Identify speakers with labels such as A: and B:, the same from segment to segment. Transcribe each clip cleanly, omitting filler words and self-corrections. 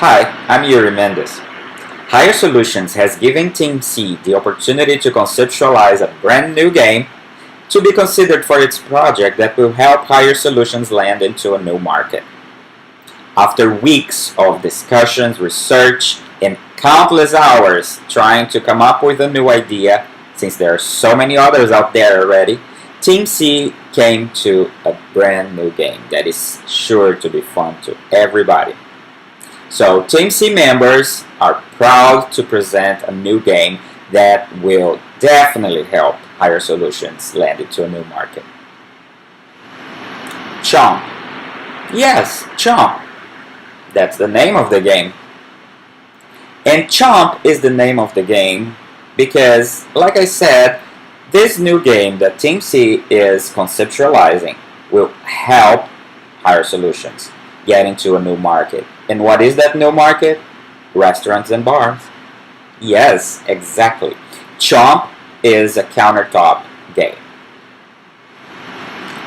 A: Hi, I'm Yuri Mendes. Higher Solutions has given Team C the opportunity to conceptualize a brand new game to be considered for its project that will help Higher Solutions land into a new market. After weeks of discussions, research, and countless hours trying to come up with a new idea, since there are so many others out there already, Team C came to a brand new game that is sure to be fun to everybody. So Team C members are proud to present a new game that will definitely help Higher Solutions land into a new market. Chomp. Yes, Chomp. That's the name of the game. And Chomp is the name of the game because, like I said, this new game that Team C is conceptualizing will help Higher Solutions get into a new market. And what is that new market? Restaurants and bars. Yes, exactly. Chomp is a countertop game.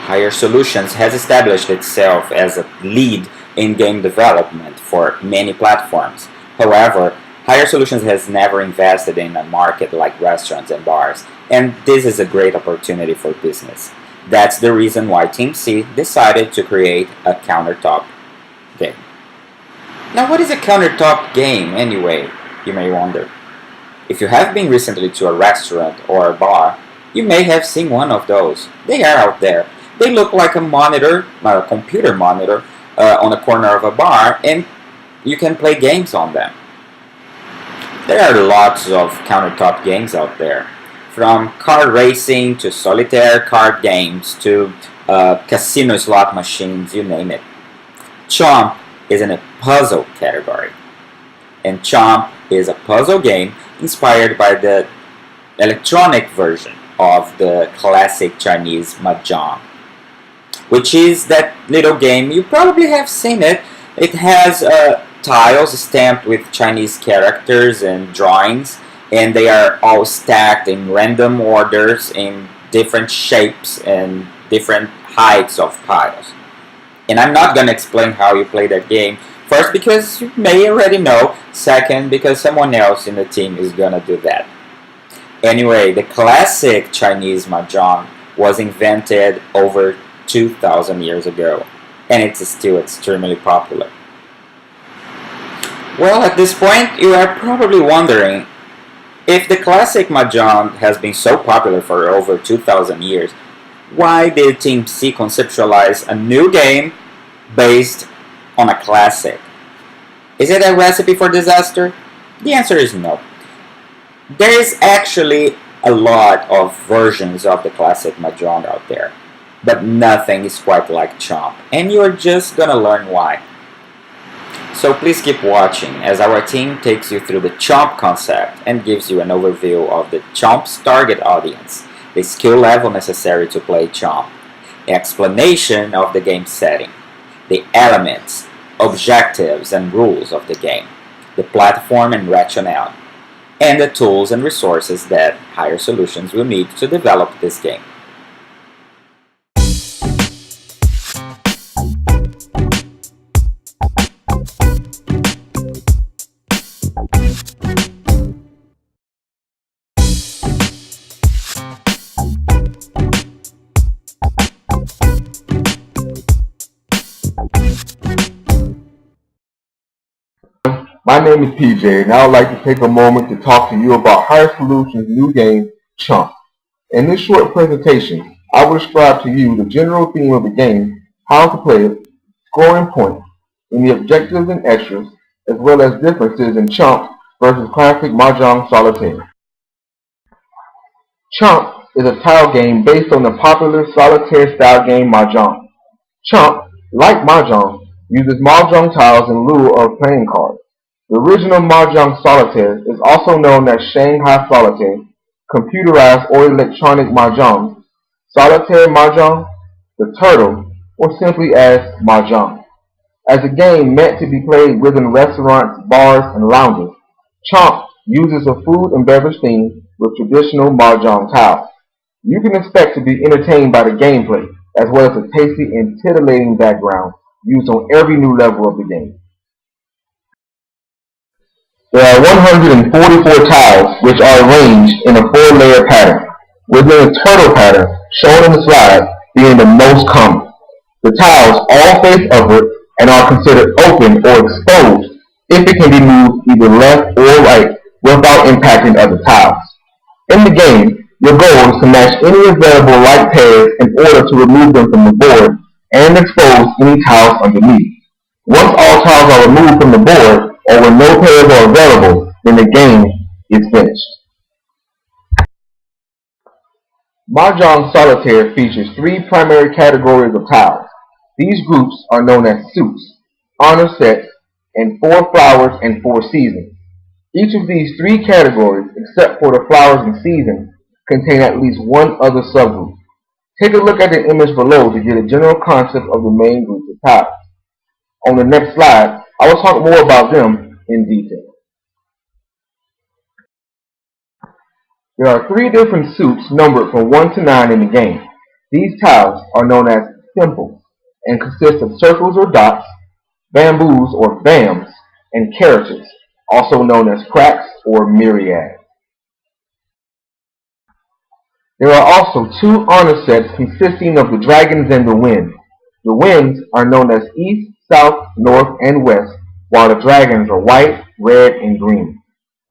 A: Higher Solutions has established itself as a lead in game development for many platforms. However, Higher Solutions has never invested in a market like restaurants and bars, and this is a great opportunity for business. That's the reason why Team C decided to create a countertop game. Now, what is a countertop game anyway, you may wonder? If you have been recently to a restaurant or a bar, you may have seen one of those. They are out there. They look like a monitor, a computer monitor, on the corner of a bar, and you can play games on them. There are lots of countertop games out there, from car racing to solitaire card games to casino slot machines, you name it. Chomp is in a puzzle category, and Chomp is a puzzle game inspired by the electronic version of the classic Chinese mahjong, which is that little game. You probably have seen it. It has tiles stamped with Chinese characters and drawings, and they are all stacked in random orders in different shapes and different heights of piles. And I'm not going to explain how you play that game. First, because you may already know. Second, because someone else in the team is going to do that. Anyway, the classic Chinese mahjong was invented over 2,000 years ago, and it's still extremely popular. Well, at this point, you are probably wondering, if the classic mahjong has been so popular for over 2,000 years, why did Team C conceptualize a new game based on a classic? Is it a recipe for disaster? The answer is no. There is actually a lot of versions of the classic mahjong out there, but nothing is quite like Chomp, and you're just gonna learn why. So please keep watching as our team takes you through the Chomp concept and gives you an overview of the Chomp's target audience, the skill level necessary to play Chomp, an explanation of the game setting, the elements, objectives, and rules of the game, the platform and rationale, and the tools and resources that Higher Solutions will need to develop this game.
B: My name is PJ, and I would like to take a moment to talk to you about Higher Solutions' new game, Chomp. In this short presentation, I will describe to you the general theme of the game, how to play it, scoring points, and the objectives and extras, as well as differences in Chomp versus classic Mahjong Solitaire. Chomp is a tile game based on the popular solitaire-style game Mahjong. Chomp, like Mahjong, uses Mahjong tiles in lieu of playing cards. The original Mahjong Solitaire is also known as Shanghai Solitaire, computerized or electronic Mahjong, Solitaire Mahjong, the Turtle, or simply as Mahjong. As a game meant to be played within restaurants, bars, and lounges, Chomp uses a food and beverage theme with traditional Mahjong tiles. You can expect to be entertained by the gameplay, as well as a tasty and titillating background used on every new level of the game. There are 144 tiles which are arranged in a four-layer pattern, with the turtle pattern shown in the slide being the most common. The tiles all face upward and are considered open or exposed if it can be moved either left or right without impacting other tiles. In the game, your goal is to match any available light pairs in order to remove them from the board and expose any tiles underneath. Once all tiles are removed from the board, or when no pairs are available, then the game is finished. Mahjong Solitaire features three primary categories of tiles. These groups are known as suits, honor sets, and four flowers and four seasons. Each of these three categories, except for the flowers and seasons, contain at least one other subgroup. Take a look at the image below to get a general concept of the main groups of tiles. On the next slide, I will talk more about them in detail. There are three different suits numbered from 1 to 9 in the game. These tiles are known as simples and consist of circles or dots, bamboos or bams, and characters, also known as cracks or myriads. There are also two honor sets consisting of the dragons and the wind. The winds are known as east, south, north, and west, while the dragons are white, red, and green.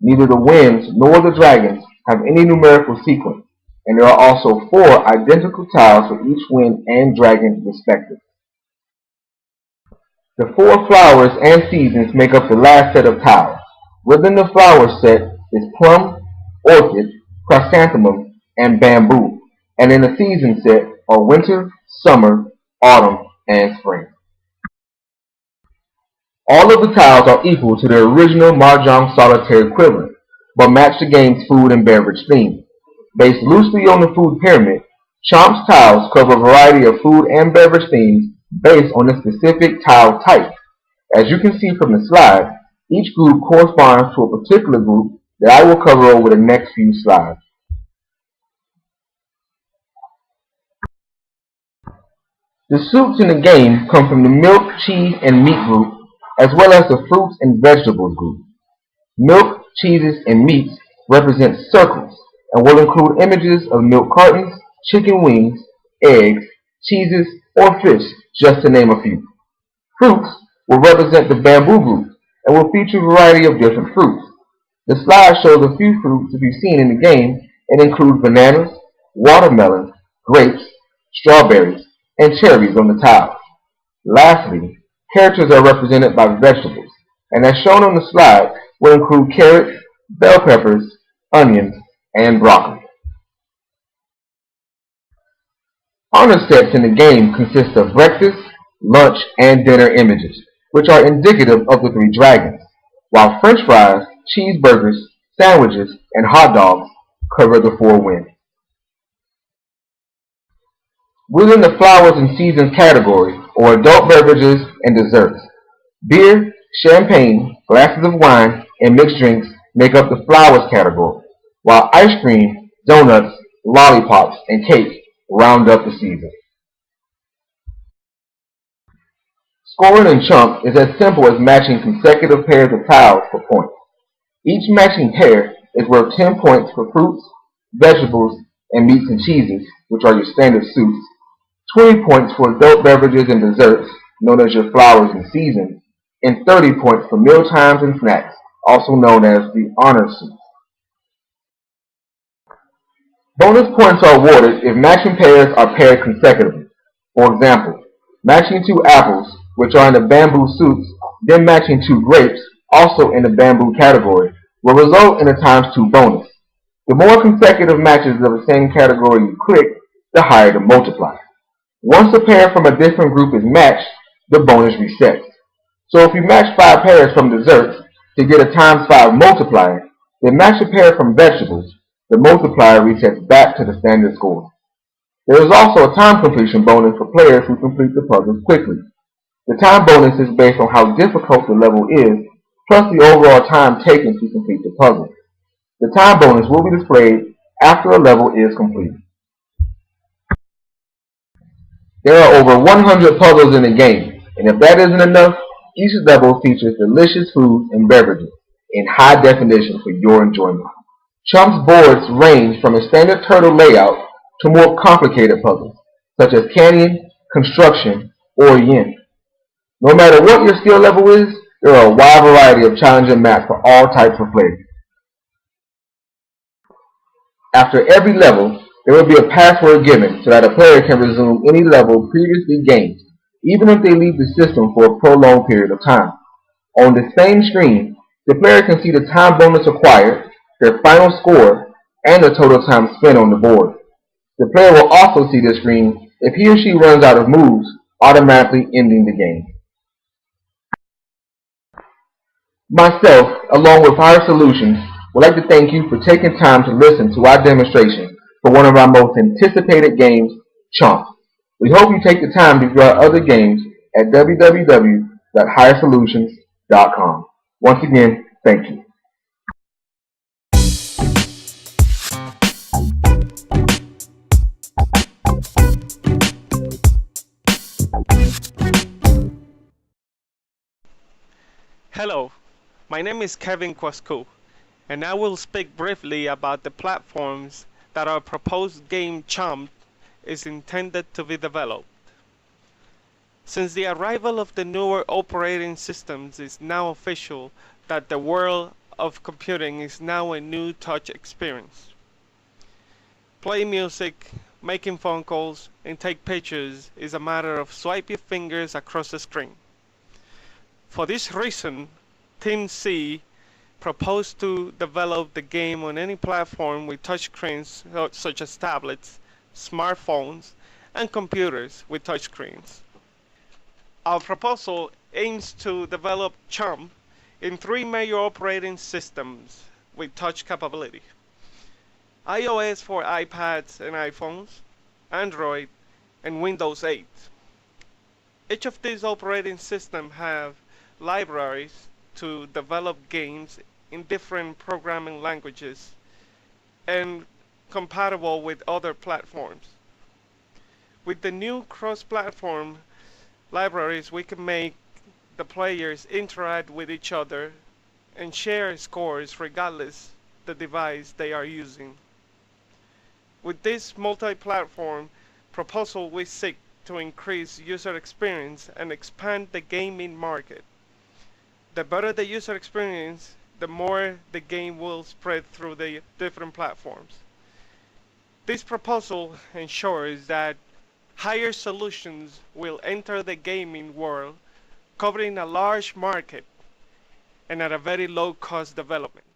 B: Neither the winds nor the dragons have any numerical sequence, and there are also four identical tiles for each wind and dragon respectively. The four flowers and seasons make up the last set of tiles. Within the flower set is plum, orchid, chrysanthemum, and bamboo, and in the season set are winter, summer, autumn, and spring. All of the tiles are equal to their original Mahjong Solitaire equivalent, but match the game's food and beverage theme. Based loosely on the food pyramid, Chomp's tiles cover a variety of food and beverage themes based on the specific tile type. As you can see from the slide, each group corresponds to a particular group that I will cover over the next few slides. The soups in the game come from the milk, cheese, and meat group, as well as the fruits and vegetables group. Milk, cheeses, and meats represent circles and will include images of milk cartons, chicken wings, eggs, cheeses, or fish, just to name a few. Fruits will represent the bamboo group and will feature a variety of different fruits. The slide shows a few fruits to be seen in the game and include bananas, watermelons, grapes, strawberries, and cherries on the tiles. Lastly, characters are represented by vegetables, and as shown on the slide, will include carrots, bell peppers, onions, and broccoli. Honor sets in the game consist of breakfast, lunch, and dinner images, which are indicative of the three dragons, while french fries, cheeseburgers, sandwiches, and hot dogs cover the four winds. Within the flowers and seasons category are adult beverages and desserts. Beer, champagne, glasses of wine, and mixed drinks make up the flowers category, while ice cream, donuts, lollipops, and cake round up the season. Scoring in Chomp is as simple as matching consecutive pairs of tiles for points. Each matching pair is worth 10 points for fruits, vegetables, and meats and cheeses, which are your standard suits, 20 points for adult beverages and desserts, known as your flowers and seasons, and 30 points for meal times and snacks, also known as the honor suits. Bonus points are awarded if matching pairs are paired consecutively. For example, matching two apples, which are in the bamboo suits, then matching two grapes, also in the bamboo category, will result in a ×2 bonus. The more consecutive matches of the same category you click, the higher the multiplier. Once a pair from a different group is matched, the bonus resets. So if you match 5 pairs from desserts to get a ×5 multiplier, then match a pair from vegetables, the multiplier resets back to the standard score. There is also a time completion bonus for players who complete the puzzles quickly. The time bonus is based on how difficult the level is, plus the overall time taken to complete the puzzle. The time bonus will be displayed after a level is completed. There are over 100 puzzles in the game, and if that isn't enough, each level features delicious foods and beverages. in high definition for your enjoyment. Chomp's boards range from a standard turtle layout to more complicated puzzles, such as canyon, construction, or yin. No matter what your skill level is, there are a wide variety of challenging maps for all types of players. After every level, there will be a password given so that a player can resume any level previously gained, even if they leave the system for a prolonged period of time. On the same screen, the player can see the time bonus acquired, their final score, and the total time spent on the board. The player will also see this screen if he or she runs out of moves, automatically ending the game. Myself, along with Higher Solutions, would like to thank you for taking time to listen to our demonstration for one of our most anticipated games, Chomp. We hope you take the time to view our other games at www.highersolutions.com. Once again, thank you.
C: Hello, my name is Kevin Kwasku, and I will speak briefly about the platforms that our proposed game Chomp is intended to be developed. Since the arrival of the newer operating systems, is now official that the world of computing is now a new touch experience. Play music, making phone calls, and take pictures is a matter of swipe your fingers across the screen. For this reason, Team C proposed to develop the game on any platform with touchscreens such as tablets, smartphones, and computers with touchscreens. Our proposal aims to develop Chomp in 3 major operating systems with touch capability: iOS for iPads and iPhones, Android, and Windows 8. Each of these operating systems have libraries to develop games in different programming languages and compatible with other platforms. With the new cross-platform libraries, we can make the players interact with each other and share scores regardless the device they are using. With this multi-platform proposal, we seek to increase user experience and expand the gaming market. The better the user experience, the more the game will spread through the different platforms. This proposal ensures that Higher Solutions will enter the gaming world, covering a large market and at a very low cost development.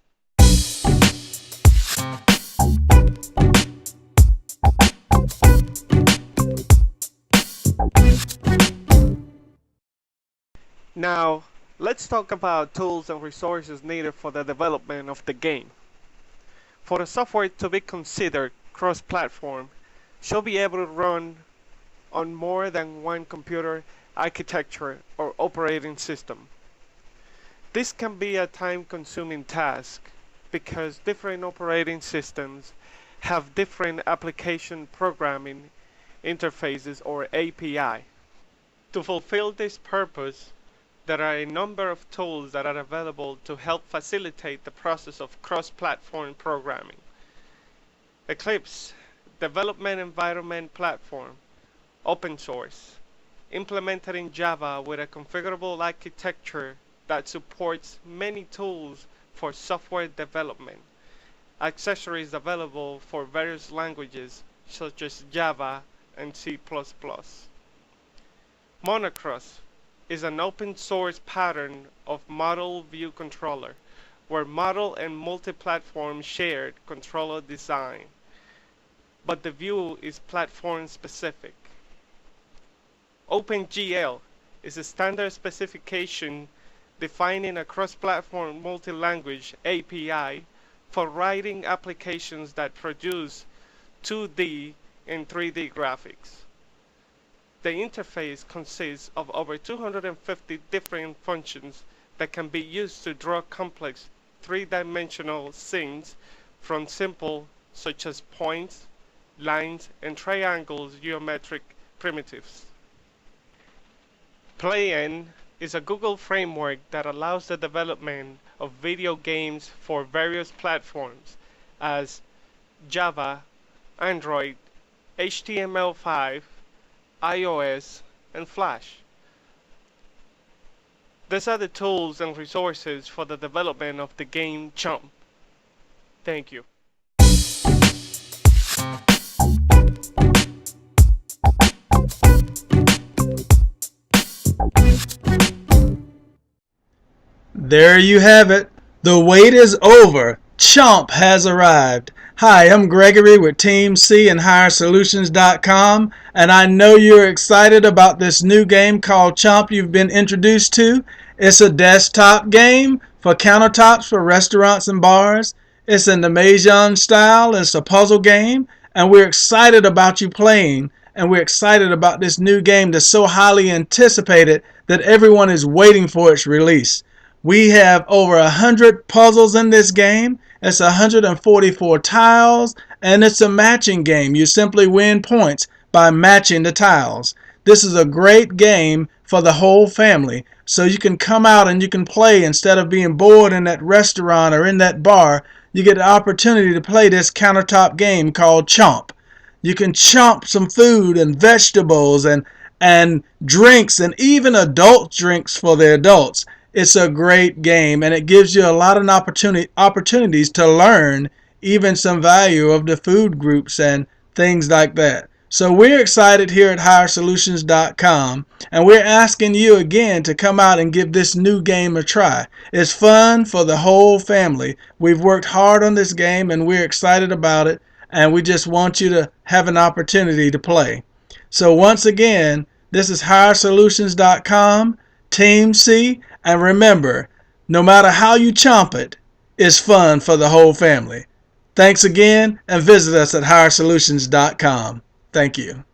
C: Now, let's talk about tools and resources needed for the development of the game. For the software to be considered cross-platform, should be able to run on more than one computer architecture or operating system. This can be a time-consuming task because different operating systems have different application programming interfaces or API. To fulfill this purpose, there are a number of tools that are available to help facilitate the process of cross-platform programming. Eclipse, development environment platform, open source, implemented in Java with a configurable architecture that supports many tools for software development. Accessories available for various languages such as Java and C++. Monocross is an open source pattern of model view controller where model and multi-platform shared controller design, but the view is platform specific. OpenGL is a standard specification defining a cross-platform multi-language API for writing applications that produce 2D and 3D graphics. The interface consists of over 250 different functions that can be used to draw complex three-dimensional scenes from simple such as points, lines, and triangles geometric primitives. PlayN is a Google framework that allows the development of video games for various platforms as Java, Android, HTML5, iOS, and Flash. These are the tools and resources for the development of the game Chomp. Thank you.
D: There you have it. The wait is over. Chomp has arrived. Hi, I'm Gregory with Team C and HigherSolutions.com, and I know you're excited about this new game called Chomp you've been introduced to. It's a desktop game for countertops for restaurants and bars. It's in the Mahjong style. It's a puzzle game, and we're excited about you playing, and we're excited about this new game that's so highly anticipated that everyone is waiting for its release. We have over 100 puzzles in this game. It's 144 tiles, and it's a matching game. You simply win points by matching the tiles. This is a great game for the whole family, so you can come out and you can play instead of being bored in that restaurant or in that bar. You get the opportunity to play this countertop game called Chomp. You can chomp some food and vegetables and drinks, and even adult drinks for the adults. It's a great game, and it gives you a lot of opportunities to learn even some value of the food groups and things like that. So we're excited here at HigherSolutions.com, and we're asking you again to come out and give this new game a try. It's fun for the whole family. We've worked hard on this game, and we're excited about it, and we just want you to have an opportunity to play. So once again, this is HigherSolutions.com, Team C, and remember, no matter how you chomp it, it's fun for the whole family. Thanks again, and visit us at HigherSolutions.com. Thank you.